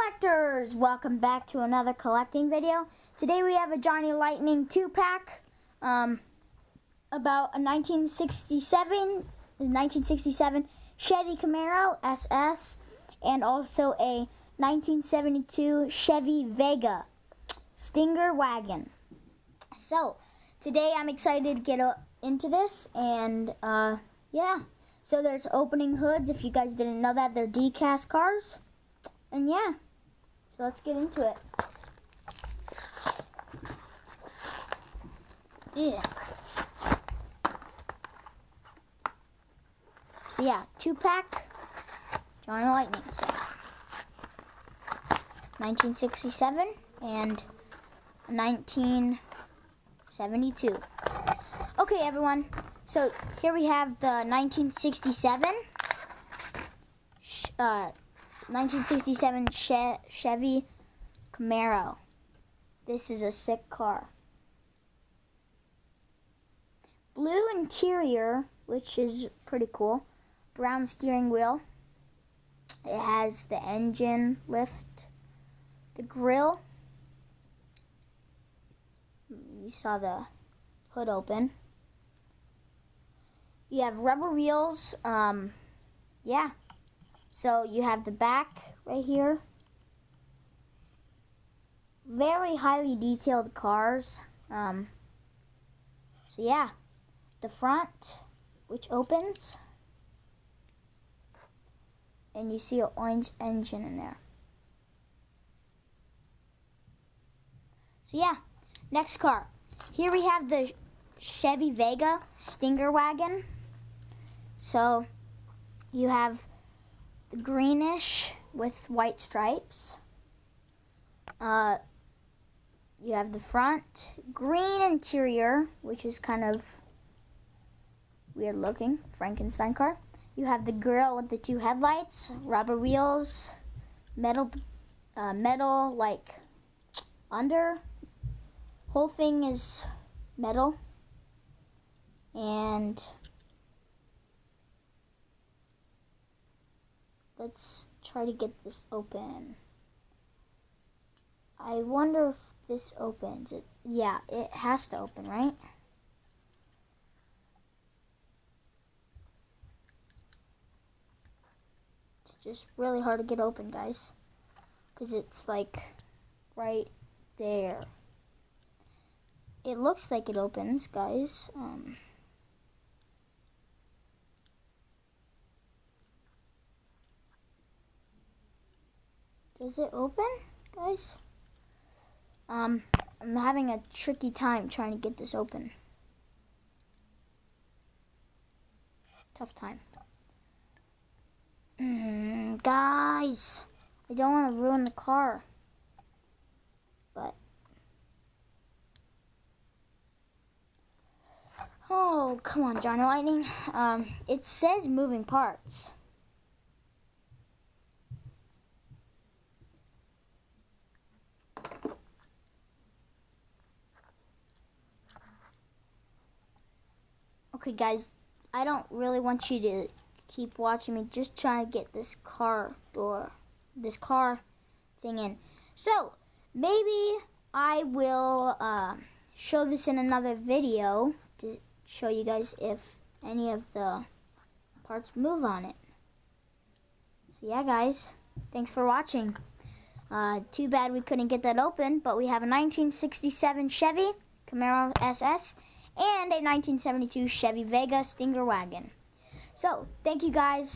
Collectors, welcome back to another collecting video. Today we have a Johnny Lightning 2-pack about a 1967 Chevy Camaro SS and also a 1972 Chevy Vega Stinger wagon. So today I'm excited to get into this, and yeah. So there's opening hoods. If you guys didn't know that, they're die-cast cars. And yeah, so let's get into it. Yeah. So yeah, 2-pack Johnny Lightning set. 1967 and 1972. Okay, everyone. So here we have the 1967 Chevy Camaro. This is a sick car. Blue interior, which is pretty cool. Brown steering wheel. It has the engine lift. The grille. You saw the hood open. You have rubber wheels. Yeah. So you have the back right here. Very highly detailed cars. So yeah, the front, which opens, and you see an orange engine in there. So yeah, next car. Here we have the Chevy Vega Stinger wagon. So you have the greenish with white stripes. You have the front green interior, which is kind of weird looking, Frankenstein car. You have the grille with the two headlights, rubber wheels, metal like under. Whole thing is metal. And let's try to get this open. I wonder if this opens. Yeah, it has to open, right? It's just really hard to get open, guys, because it's like right there. It looks like it opens, guys. Does it open, guys? I'm having a tricky time trying to get this open. Tough time. Guys, I don't want to ruin the car. But oh, come on, Johnny Lightning. It says moving parts. Okay, guys, I don't really want you to keep watching me. Just trying to get this car thing in. So maybe I will show this in another video to show you guys if any of the parts move on it. So yeah, guys, thanks for watching. Too bad we couldn't get that open, but we have a 1967 Chevy Camaro SS and a 1972 Chevy Vega Stinger wagon. So, thank you guys.